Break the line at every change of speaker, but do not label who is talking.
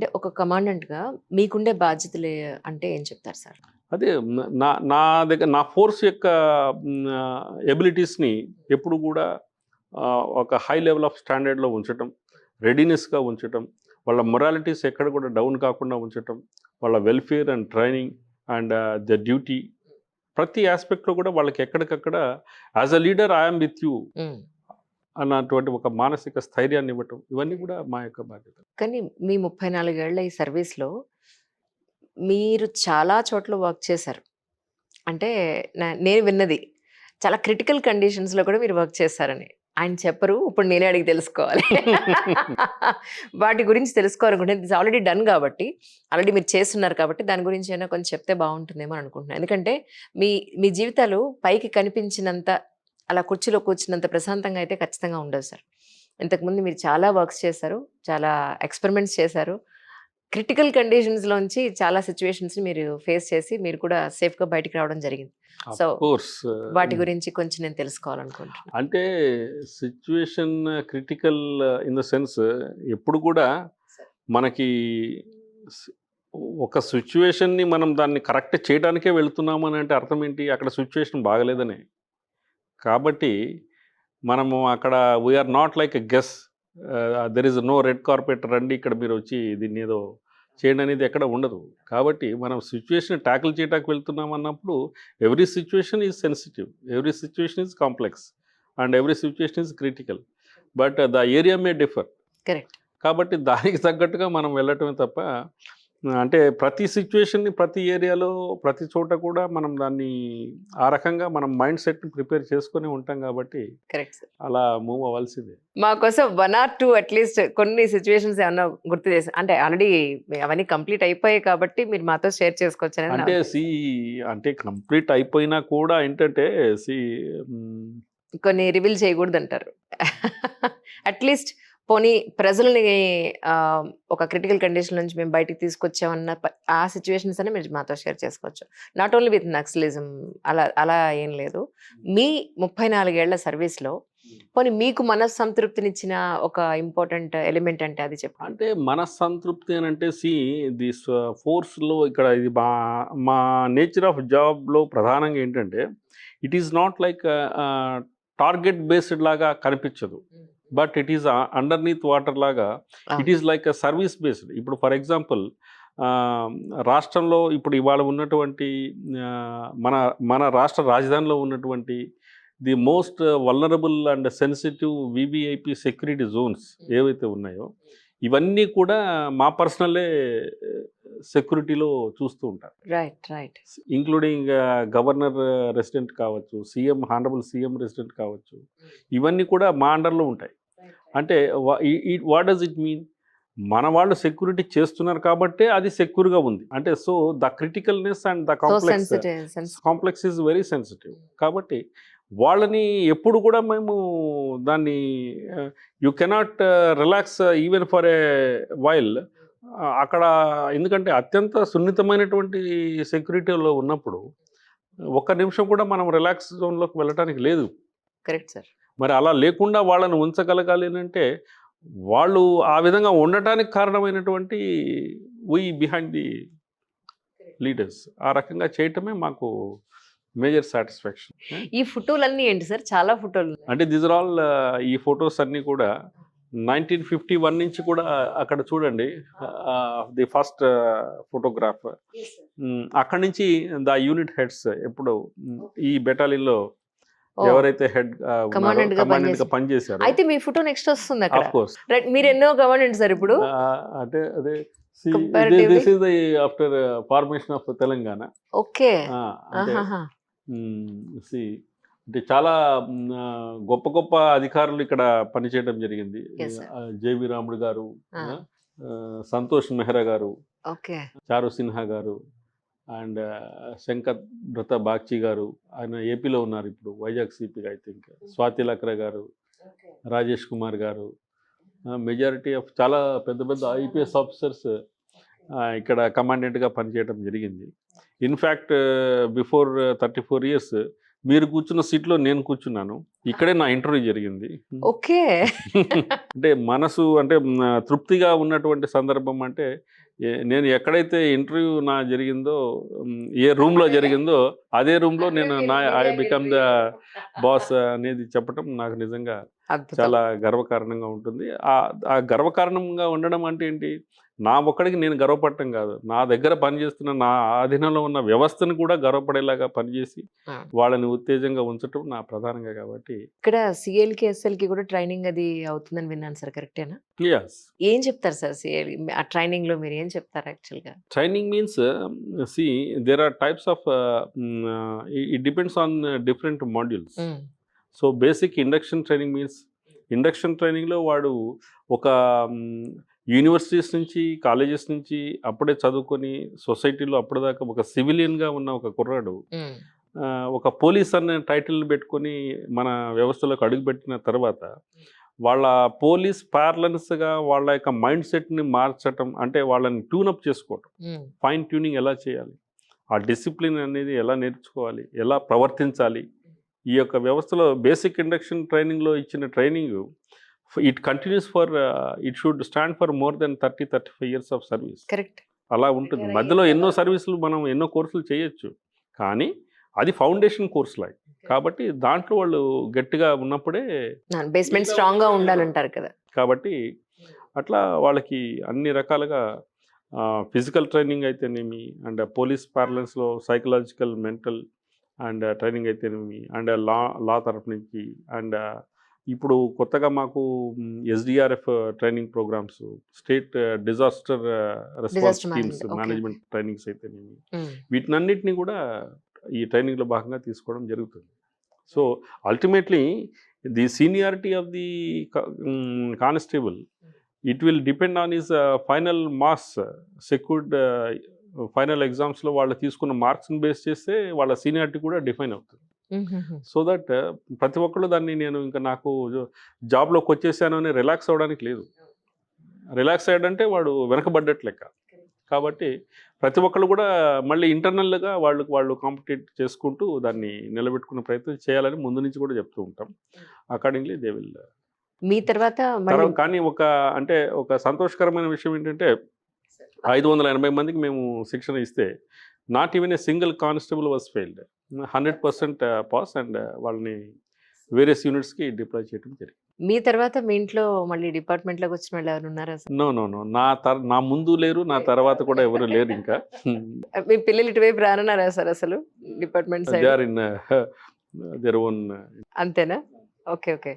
అంటే ఒక కమాండెంట్‌గా మీకుండే బాధ్యతలు అంటే ఏం చెప్తారు సార్?
అదే నా నా దగ్గర నా ఫోర్స్ యొక్క ఎబిలిటీస్‌ని ఎప్పుడు కూడా ఒక హై లెవెల్ ఆఫ్ స్టాండర్డ్‌లో ఉంచటం, రెడీనెస్‌గా ఉంచటం, వాళ్ళ మొరాలిటీస్ ఎక్కడ కూడా డౌన్ కాకుండా ఉంచటం, వాళ్ళ welfare and training and the duty ప్రతి యాస్పెక్ట్‌లో కూడా వాళ్ళకి ఎక్కడికక్కడ as a leader I am with you
hmm.
అన్నటువంటి ఒక మానసిక స్థైర్యాన్ని ఇవ్వటం, ఇవన్నీ కూడా మా యొక్క బాధ్యత.
కానీ మీ 34 ఏళ్ల ఈ సర్వీస్‌లో మీరు చాలా చోట్ల వర్క్ చేశారు. అంటే నేను విన్నది. చాలా క్రిటికల్ కండిషన్స్‌లో కూడా మీరు వర్క్ చేశారని. ఆయన చెప్పరు. ఇప్పుడు నేనే అడిగి తెలుసుకోవాలి. వాటి గురించి తెలుసుకోవాలనుకుంటే ఇట్స్ ఆల్రెడీ డన్ కాబట్టి, ఆల్రెడీ మీరు చేస్తున్నారు కాబట్టి దాని గురించి అయినా కొంచెం చెప్తే బావుంటుందేమో అని అనుకుంటున్నాను. ఎందుకంటే మీ మీ జీవితాలు పైకి కనిపించినంత అలా కుర్చీలో కూర్చున్నంత ప్రశాంతంగా అయితే ఖచ్చితంగా ఉండదు సార్. ఇంతకుముందు మీరు చాలా వర్క్స్ చేశారు. చాలా ఎక్స్‌పెరిమెంట్స్ చేశారు. క్రిటికల్ కండిషన్స్‌లోంచి చాలా సిట్యుయేషన్స్‌ని మీరు ఫేస్ చేసి మీరు కూడా సేఫ్‌గా బయటికి రావడం జరిగింది. సో,
కోర్స్
వాటి గురించి కొంచెం నేను తెలుసుకోవాలనుకుంటున్నాను.
అంటే situation critical in the sense ఎప్పుడు కూడా మనకి స్- ఒక సిచ్యువేషన్ని మనం దాన్ని కరెక్ట్ చేయడానికే వెళ్తున్నాము అని అంటే అర్థం ఏంటి, అక్కడ సిచ్యువేషన్ బాగలేదని. కాబట్టి మనము అక్కడ we are not like a guess, there is no red carpet రండి ఇక్కడ మీరు వచ్చి దీన్ని ఏదో చేయండి అనేది ఎక్కడ ఉండదు. కాబట్టి మనం సిచ్యువేషన్ ట్యాకిల్ చేయడానికి వెళ్తున్నాం అన్నప్పుడు every situation is sensitive, every situation is complex and every situation is critical, but the area May differ.
Correct.
కాబట్టి దానికి తగ్గట్టుగా మనం వెళ్ళటమే తప్ప అంటే ప్రతి సిచ్యువేషన్ని ప్రతి ఏరియాలో ప్రతి చోట కూడా మనం దాన్ని ఆ రకంగా మనం మైండ్ సెట్ని ప్రిపేర్ చేసుకొని ఉంటాం కాబట్టి
కరెక్ట్ సార్.
అలా మూవ్ అవ్వాల్సిందే.
మా కోసం 1 ఆర్ 2 అట్‌లీస్ట్ కొన్ని సిట్యుయేషన్స్ ఏమన్నా గుర్తు చేసి అంటే ఆల్రెడీ అవన్నీ కంప్లీట్ అయిపోయాయి కాబట్టి మీరు మాతో షేర్ చేసుకోవచ్చనేది నా
అంటే
ఉద్దేశం.
అంటే కంప్లీట్ అయిపోయినా కూడా ఏంటంటే సి
కొన్ని రివీల్ చేయకూడదంటారు. అట్‌లీస్ట్ పోనీ ప్రజల్ని ఒక క్రిటికల్ కండిషన్ నుంచి మేము బయటికి తీసుకొచ్చామన్న ఆ సిట్యుయేషన్స్ అనే మీరు మాతో షేర్ చేసుకోవచ్చు. నాట్ ఓన్లీ విత్ నక్సలిజం అలా అలా ఏం లేదు. మీ 34 ఏళ్ల సర్వీస్‌లో పోనీ మీకు మనస్సంతృప్తినిచ్చిన ఒక ఇంపార్టెంట్ ఎలిమెంట్ అంటే అది చెప్పండి.
అంటే మనస్సంతృప్తి అని అంటే దిస్ ఫోర్స్లో ఇక్కడ ఇది మా నేచర్ ఆఫ్ జాబ్లో ప్రధానంగా ఏంటంటే it is not like target based లాగా కనిపించదు, but it is underneath water లాగా. It is like service based. ఇప్పుడు ఫర్ ఎగ్జాంపుల్ రాష్ట్రంలో ఇప్పుడు ఇవాళ ఉన్నటువంటి ఆ, మన మన రాష్ట్ర రాజధానిలో ఉన్నటువంటి the most vulnerable and sensitive VVIP security zones ఏవైతే ఉన్నాయో ఇవన్నీ కూడా మా పర్సనలే సెక్యూరిటీలో చూస్తూ ఉంటారు,
right. Right.
Including governor resident కావచ్చు, సీఎం హానరబుల్ సీఎం రెసిడెంట్ కావచ్చు, ఇవన్నీ కూడా మా అండర్లో ఉంటాయి. అంటే వాట్ డస్ ఇట్ మీన్, మన వాళ్ళు సెక్యూరిటీ చేస్తున్నారు కాబట్టే అది సెక్యూర్గా ఉంది. అంటే so the criticalness and the
so
complex
sensitive.
Complex is very sensitive. కాబట్టి వాళ్ళని ఎప్పుడు కూడా మేము దాన్ని you cannot relax even for a while అక్కడ. ఎందుకంటే అత్యంత సున్నితమైనటువంటి సెక్యూరిటీలో ఉన్నప్పుడు ఒక్క నిమిషం కూడా మనం రిలాక్స్ జోన్లోకి వెళ్ళటానికి లేదు.
Correct sir.
మరి అలా లేకుండా వాళ్ళని ఉంచగలగాలి అంటే వాళ్ళు ఆ విధంగా ఉండటానికి కారణమైనటువంటి వీ బిహైండ్ ది లీడర్స్ ఆ రకంగా చేయటమే మాకు మేజర్ సాటిస్ఫాక్షన్.
ఈ ఫోటోలన్నీ ఏంటి సార్? చాలా ఫోటోలు.
అంటే దీస్ ఆర్ ఆల్ ఈ ఫొటోస్ అన్నీ కూడా 1951 నుంచి కూడా అక్కడ చూడండి, ది ఫస్ట్ ఫోటోగ్రాఫ్. అక్కడి నుంచి ద యూనిట్ హెడ్స్ ఎప్పుడు ఈ బెటాలియన్లో ఎవరైతే హెడ్
కమాండెంట్ గా
కమాండెంట్గా పనిచేశారో
అయితే మీ ఫోటో నెక్స్ట్ వస్తుంది అక్కడ.
Of course.
రైట్. మీరు ఎన్నో కమాండెంట్ సార్ ఇప్పుడు?
అంటే అదే
Comparatively?
This is the after formation of Telangana.
Okay.
అంటే
ఆహాహా.
see, అంటే చాలా గొప్ప గొప్ప అధికారులు ఇక్కడ పనిచేయడం జరిగింది.
Yes, sir.
జేవి రాముడు గారు,
ఆ.
సంతోష్ మెహ్రా గారు,
ఓకే.
చారు సిన్హా గారు అండ్ శంకర్ భ్రత బాగ్చి గారు, ఆయన ఏపీలో ఉన్నారు ఇప్పుడు వైజాగ్ సిపిగా ఐ థింక్. స్వాతి లక్రా గారు, రాజేష్ కుమార్ గారు, మెజారిటీ ఆఫ్ చాలా పెద్ద పెద్ద ఐపీఎస్ ఆఫీసర్స్ ఇక్కడ కమాండెంట్గా పనిచేయడం జరిగింది. ఇన్ఫ్యాక్ట్ బిఫోర్ 34 years మీరు కూర్చున్న సీట్లో నేను కూర్చున్నాను. ఇక్కడే నా ఇంటర్వ్యూ జరిగింది.
ఓకే.
అంటే మనసు అంటే తృప్తిగా ఉన్నటువంటి సందర్భం అంటే నేను ఎక్కడైతే ఇంటర్వ్యూ జరిగిందో ఏ రూమ్‌లో జరిగిందో అదే రూమ్‌లో నేను ఐ బికమ్ ద బాస్ అనేది చెప్పటం నాకు నిజంగా
అద్భుతం.
చాలా గర్వకారణంగా ఉంటుంది. ఆ గర్వకారణంగా ఉండడం అంటే ఏంటి? నా ఒక్కడికి నేను గర్వపడటం కాదు. నా దగ్గర పనిచేస్తున్న నా ఆధీనంలో ఉన్న వ్యవస్థను కూడా గర్వపడేలాగా పనిచేసి
ఆ!
వాళ్ళని ఉత్తేజంగా ఉంచటం నా ప్రధానంగా కాబట్టి
ఇక్కడ సీఎల్‌కి, ఎస్ఎల్‌కి కూడా ట్రైనింగ్ అది అవుతుందని విన్నాను సార్. కరెక్టేనా?
యెస్.
ఏం చెప్తారు సార్ సీఎల్ ఆ ట్రైనింగ్‌లో మీరు ఏం చెప్తారు యాక్చువల్‌గా?
Training means, see, there are types of, it depends on different modules.
హ్మ్.
So basic induction training means induction ట్రైనింగ్లో వాడు ఒక యూనివర్సిటీస్ నుంచి కాలేజెస్ నుంచి అప్పుడే చదువుకొని సొసైటీలో అప్పటిదాకా ఒక సివిలియన్గా ఉన్న ఒక కుర్రాడు
హ్మ్.
ఒక పోలీస్ అనే టైటిల్ పెట్టుకొని మన వ్యవస్థలోకి అడుగుపెట్టిన తర్వాత వాళ్ళ పోలీస్ ప్యారలెన్స్గా వాళ్ళ యొక్క మైండ్ సెట్ని మార్చటం అంటే వాళ్ళని ట్యూనప్ చేసుకోవటం,
హ్మ్.
ఫైన్ ట్యూనింగ్ ఎలా చేయాలి, ఆ డిసిప్లిన్ అనేది ఎలా నేర్చుకోవాలి, ఎలా ప్రవర్తించాలి, ఈ యొక్క వ్యవస్థలో బేసిక్ ఇండక్షన్ ట్రైనింగ్లో ఇచ్చిన training it continues for it should stand for more than 35 years of service.
Correct.
అలా ఉంటుంది. మధ్యలో ఎన్నో సర్వీసులు మనం ఎన్నో కోర్సులు చేయొచ్చు, కానీ అది ఫౌండేషన్ కోర్స్ లాగా కాబట్టి దాంట్లో వాళ్ళు గట్టిగా ఉన్నప్పుడే
బేస్‌మెంట్ స్ట్రాంగ్‌గా ఉండాలంటారు కదా!
కాబట్టి అట్లా వాళ్ళకి అన్ని రకాలుగా ఫిజికల్ ట్రైనింగ్ అయితేనేమి అండ్ పోలీస్ ప్యారలెన్స్లో సైకలాజికల్ మెంటల్ అండ్ ట్రైనింగ్ అయితేనేమి అండ్ లా తరఫు నుంచి అండ్ ఇప్పుడు కొత్తగా మాకు SDRF training programs, state disaster response
disaster
teams
management. Okay.
Management trainings అయితేనేమి
హ్మ్.
వీటినన్నిటిని కూడా ఈ ట్రైనింగ్లో భాగంగా తీసుకోవడం జరుగుతుంది. So ultimately the seniority of the constable it will depend on his final marks secured final ఎగ్జామ్స్లో వాళ్ళు తీసుకున్న మార్క్స్ని బేస్ చేస్తే వాళ్ళ సీనియారిటీ కూడా డిఫైన్ అవుతుంది.
హుహుహు.
సో దట్ ప్రతి ఒక్కళ్ళు దాన్ని నేను ఇంకా నాకు జాబ్లోకి వచ్చేసాను అని రిలాక్స్ అవ్వడానికి లేదు. రిలాక్స్ అయ్యాడంటే వాడు వెనకబడ్డట్టు లెక్క. కాబట్టి ప్రతి ఒక్కళ్ళు కూడా మళ్ళీ ఇంటర్నల్గా వాళ్ళు కాంపిటేట్ చేసుకుంటూ దాన్ని నిలబెట్టుకునే ప్రయత్నం చేయాలని ముందు నుంచి కూడా చెప్తూ ఉంటాం. Accordingly they will.
మీ తర్వాత మళ్ళీ
కానీ ఒక సంతోషకరమైన విషయం ఏంటంటే 580 మందికి మేము శిక్షణ ఇస్తే not even a single constable was failed. 100% pass and వాళ్ళని వేరియస్ యూనిట్స్కి డిప్లాయ్ చేయడం జరిగింది.
మీ తర్వాత మీ ఇంట్లో మళ్ళీ డిపార్ట్మెంట్‌లోకి వచ్చిన వాళ్ళు ఎవరైనా ఉన్నారా సార్?
నో నో నో నా ముందు లేరు, నా తర్వాత కూడా ఎవరు లేరు ఇంకా.
మీ పిల్లలు ఇటువైపు రానన్నారా సార్ అసలు department
the
side?
Or in their own.
అంతేనా? ఓకే. ఓకే.